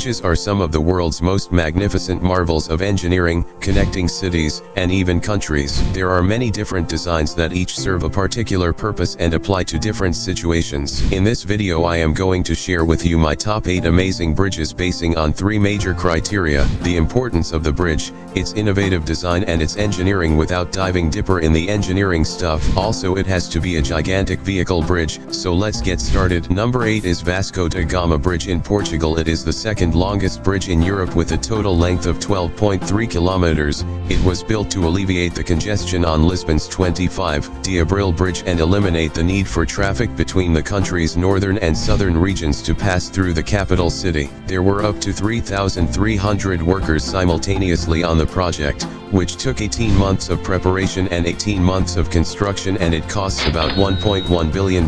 Bridges are some of the world's most magnificent marvels of engineering, connecting cities, and even countries. There are many different designs that each serve a particular purpose and apply to different situations. In this video I am going to share with you my top 8 amazing bridges basing on 3 major criteria: the importance of the bridge, its innovative design and its engineering without diving deeper in the engineering stuff. Also it has to be a gigantic vehicle bridge, so let's get started. Number 8 is Vasco da Gama Bridge in Portugal. It is the second longest bridge in Europe with a total length of 12.3 kilometers. It was built to alleviate the congestion on Lisbon's 25 de Abril bridge and eliminate the need for traffic between the country's northern and southern regions to pass through the capital city. There were up to 3,300 workers simultaneously on the project, which took 18 months of preparation and 18 months of construction, and it costs about $1.1 billion.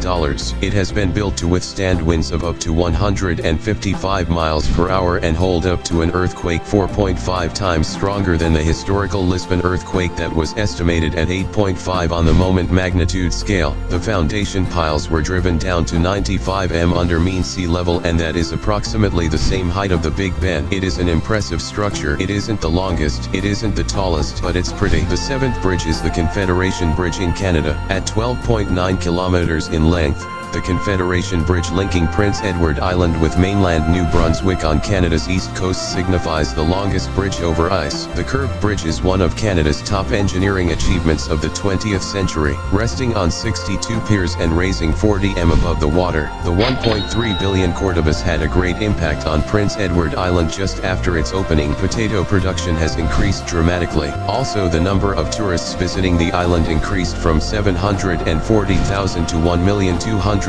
It has been built to withstand winds of up to 155 miles per hour and hold up to an earthquake 4.5 times stronger than the historical Lisbon earthquake that was estimated at 8.5 on the moment magnitude scale. The foundation piles were driven down to 95 m under mean sea level, and that is approximately the same height of the Big Ben. It is an impressive structure. It isn't the longest, it isn't the tallest, but it's pretty. The 7th bridge is the Confederation Bridge in Canada. At 12.9 kilometers in length, the Confederation Bridge linking Prince Edward Island with mainland New Brunswick on Canada's east coast signifies the longest bridge over ice. The curved bridge is one of Canada's top engineering achievements of the 20th century. Resting on 62 piers and raising 40 m above the water, the 1.3 billion Cordobas had a great impact on Prince Edward Island just after its opening. Potato production has increased dramatically. Also, the number of tourists visiting the island increased from 740,000 to 1,200,000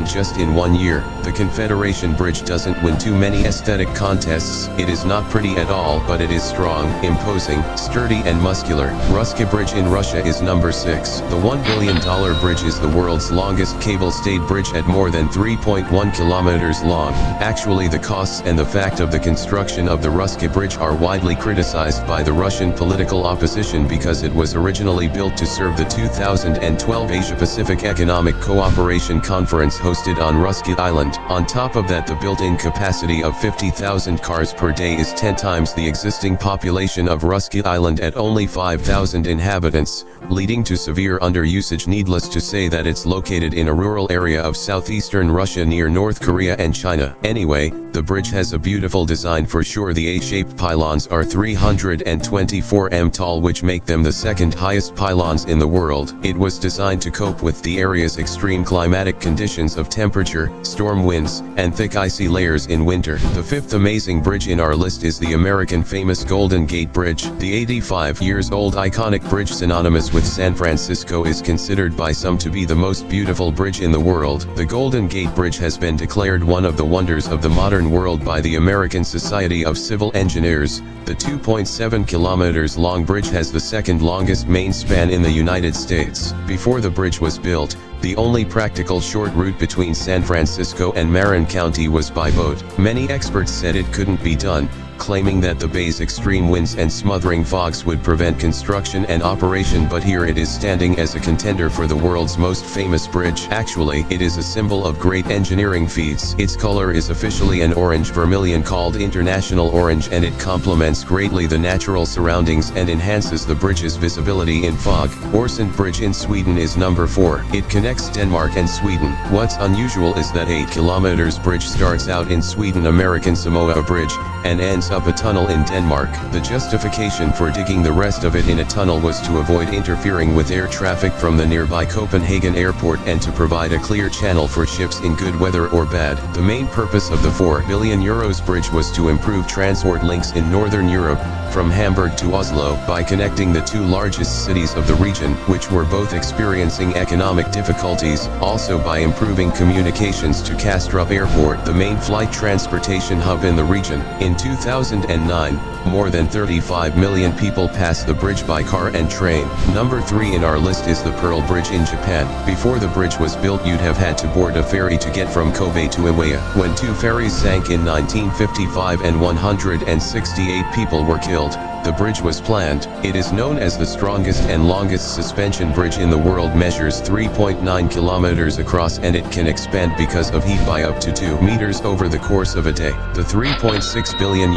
just in 1 year. The Confederation Bridge doesn't win too many aesthetic contests. It is not pretty at all, but it is strong, imposing, sturdy and muscular. Russky Bridge in Russia is number 6. The $1 billion bridge is the world's longest cable-stayed bridge at more than 3.1 kilometers long. Actually, the costs and the fact of the construction of the Russky Bridge are widely criticized by the Russian political opposition because it was originally built to serve the 2012 Asia-Pacific Economic Cooperation Conference hosted on Russky Island. On top of that, the built-in capacity of 50,000 cars per day is 10 times the existing population of Russky Island at only 5,000 inhabitants, leading to severe underusage. Needless to say that it's located in a rural area of southeastern Russia near North Korea and China. Anyway, the bridge has a beautiful design for sure. The A-shaped pylons are 324 m tall, which make them the second highest pylons in the world. It was designed to cope with the area's extreme climatic conditions of temperature, storm winds, and thick icy layers in winter. The 5th amazing bridge in our list is the American famous Golden Gate Bridge. The 85-years-old iconic bridge, synonymous with San Francisco, is considered by some to be the most beautiful bridge in the world. The Golden Gate Bridge has been declared one of the wonders of the modern world by the American Society of Civil Engineers. The 2.7 kilometers long bridge has the second longest main span in the United States. Before the bridge was built, the only practical short route between San Francisco and Marin County was by boat. Many experts said it couldn't be done, claiming that the bay's extreme winds and smothering fogs would prevent construction and operation, but here it is standing as a contender for the world's most famous bridge. Actually, it is a symbol of great engineering feats. Its color is officially an orange vermilion called International Orange, and it complements greatly the natural surroundings and enhances the bridge's visibility in fog. Øresund Bridge in Sweden is number 4. It connects Denmark and Sweden. What's unusual is that 8 kilometers bridge starts out in Sweden, American Samoa Bridge, and ends up a tunnel in Denmark. The justification for digging the rest of it in a tunnel was to avoid interfering with air traffic from the nearby Copenhagen airport and to provide a clear channel for ships in good weather or bad. The main purpose of the 4 billion euros bridge was to improve transport links in Northern Europe, from Hamburg to Oslo, by connecting the 2 largest cities of the region, which were both experiencing economic difficulties, also by improving communications to Kastrup Airport, the main flight transportation hub in the region. In 2000, 2009, more than 35 million people passed the bridge by car and train. Number 3 in our list is the Pearl Bridge in Japan. Before the bridge was built, you'd have had to board a ferry to get from Kobe to Iwaya. When 2 ferries sank in 1955 and 168 people were killed, the bridge was planned. It is known as the strongest and longest suspension bridge in the world, measures 3.9 kilometers across, and it can expand because of heat by up to 2 meters over the course of a day. The $3.6 billion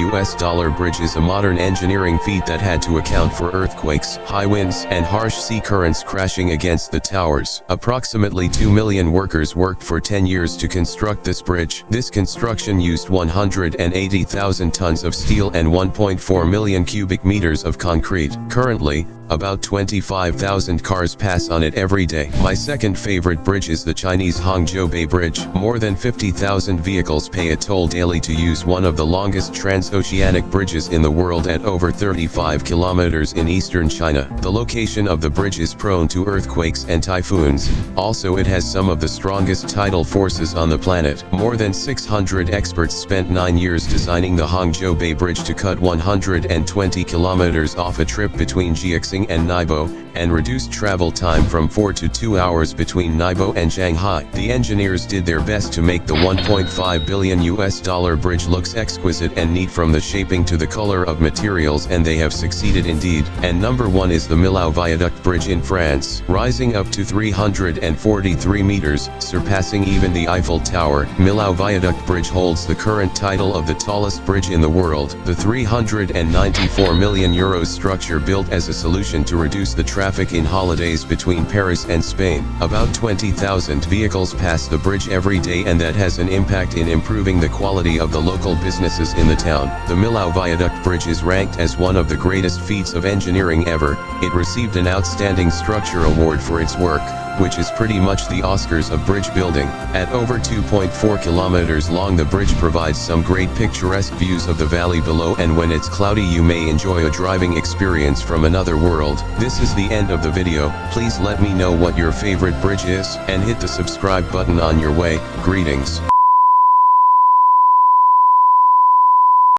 bridge is a modern engineering feat that had to account for earthquakes, high winds, and harsh sea currents crashing against the towers. Approximately 2 million workers worked for 10 years to construct this bridge. This construction used 180,000 tons of steel and 1.4 million cubic meters of concrete. Currently, about 25,000 cars pass on it every day. My second favorite bridge is the Chinese Hangzhou Bay Bridge. More than 50,000 vehicles pay a toll daily to use one of the longest transoceanic bridges in the world at over 35 kilometers in eastern China. The location of the bridge is prone to earthquakes and typhoons. Also, it has some of the strongest tidal forces on the planet. More than 600 experts spent 9 years designing the Hangzhou Bay Bridge to cut 120 kilometers off a trip between Jiaxing and Neibo, and reduced travel time from 4 to 2 hours between Neibo and Shanghai. The engineers did their best to make the $1.5 billion bridge looks exquisite and neat, from the shaping to the color of materials, and they have succeeded indeed. And number 1 is the Millau Viaduct Bridge in France. Rising up to 343 meters, surpassing even the Eiffel Tower, Millau Viaduct Bridge holds the current title of the tallest bridge in the world. The €394 million structure, built as a solution to reduce the traffic in holidays between Paris and Spain. About 20,000 vehicles pass the bridge every day, and that has an impact in improving the quality of the local businesses in the town. The Millau Viaduct Bridge is ranked as one of the greatest feats of engineering ever. It received an Outstanding Structure Award for its work, which is pretty much the Oscars of bridge building. At over 2.4 kilometers long, the bridge provides some great picturesque views of the valley below, and when it's cloudy you may enjoy a driving experience from another world. This is the end of the video. Please let me know what your favorite bridge is, and hit the subscribe button on your way. Greetings.